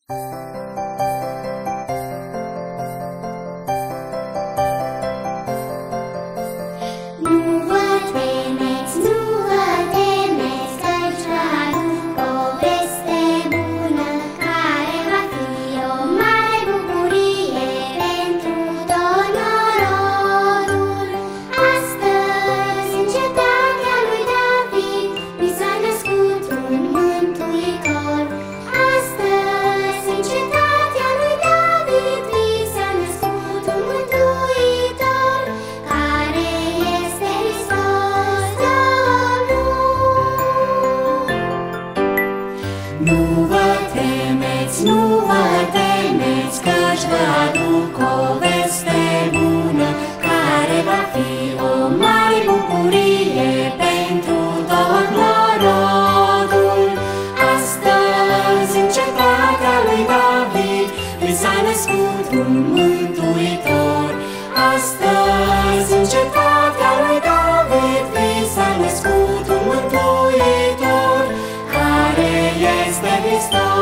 Nu vă temeți, nu vă temeți, căci vă aduc o veste bună, care va fi o mare bucurie pentru tot norodul. Astăzi, în cetatea lui David, îi s-a născut un mântuitor. Astăzi, în cetatea lui David, îi s-a născut un mântuitor, care este Hristos.